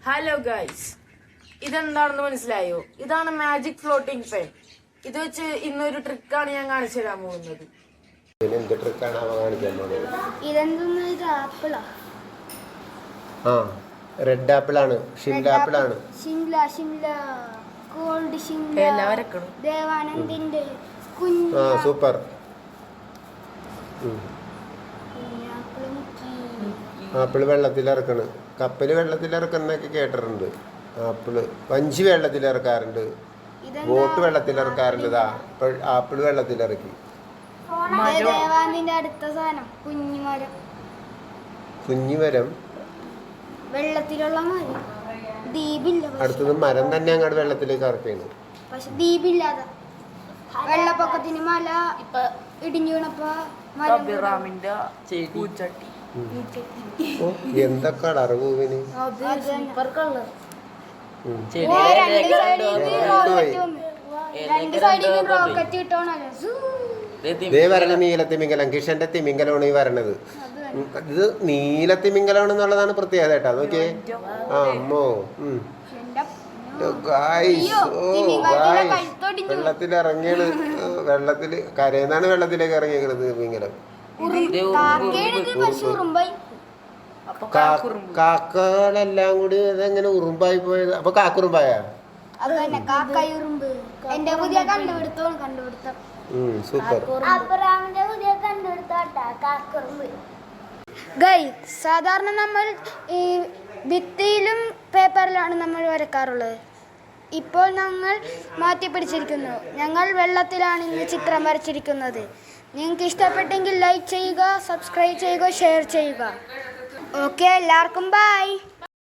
Hello guys, ഇതെന്താണെന്ന് മനസ്സിലായോ? ഇതാണ് മാജിക് ഫ്ലോട്ടിംഗ് പെൻ. ഇത് വെച്ച് ഇന്നൊരു ട്രിക്കാണ് ഞാൻ കാണിച്ചു തരാൻ പോകുന്നത്. റെഡ് ആപ്പിൾ ആണ്, ഷിംല ആപ്പിൾ ആണ്. ദേവാനന്ദിന്റെ സൂപ്പർ. ആപ്പിള് വെള്ളത്തിലിറക്കണ്, കപ്പല് വെള്ളത്തിലിറക്കുന്നൊക്കെ കേട്ടിട്ടുണ്ട്. ആപ്പിള് വഞ്ചി വെള്ളത്തിലിറക്കാറുണ്ട്, ബോട്ട് വെള്ളത്തിലിറക്കാറുണ്ട്. ആപ്പിള് വെള്ളത്തിലിറക്കി. അടുത്ത സാധനം കുഞ്ഞിമരം, വെള്ളത്തിലുള്ള അടുത്തത് മരം തന്നെ അങ്ങോട്ട് വെള്ളത്തിലേക്ക് ഇറക്കിയാണ്. പക്ഷെ ദ്വീപില്ലാതെ വെള്ളപ്പൊക്കത്തിന് മല ഇടിഞ്ഞു വീണപ്പോ എന്താ കളർ പൂവിന്. ഇതേ വരണ നീലത്തിമിംഗലം, കിഷന്റെ തിമിംഗലമാണ് ഈ വരണത്. ഇത് നീലത്തിമിംഗലമാണെന്നുള്ളതാണ് പ്രത്യേകത കേട്ടോ. നോക്കിയേ, അമ്മോ. വെള്ളത്തിലിറങ്ങിയാണ്, വെള്ളത്തില് കരയുന്നാണ് വെള്ളത്തിലേക്ക് ഇറങ്ങിയത് തിമിംഗലം. കാക്കകളെല്ലാം കൂടി ഇതെങ്ങനെ ഉറുമ്പായി പോയത്? അപ്പൊ കാക്കുറുമ്പായ സൂപ്പർ. സാധാരണ നമ്മൾ ഈ ഭിത്തിയിലും പേപ്പറിലാണ് നമ്മൾ വരക്കാറുള്ളത്. ഇപ്പോൾ ഞങ്ങൾ മാറ്റി പിടിച്ചിരിക്കുന്നു. ഞങ്ങൾ വെള്ളത്തിലാണ് ഇന്ന് ചിത്രം വരച്ചിരിക്കുന്നത്. നിങ്ങൾക്ക് ഇഷ്ടപ്പെട്ടെങ്കിൽ ലൈക്ക് ചെയ്യുക, സബ്സ്ക്രൈബ് ചെയ്യുക, ഷെയർ ചെയ്യുക. ഓക്കെ, എല്ലാവർക്കും ബൈ.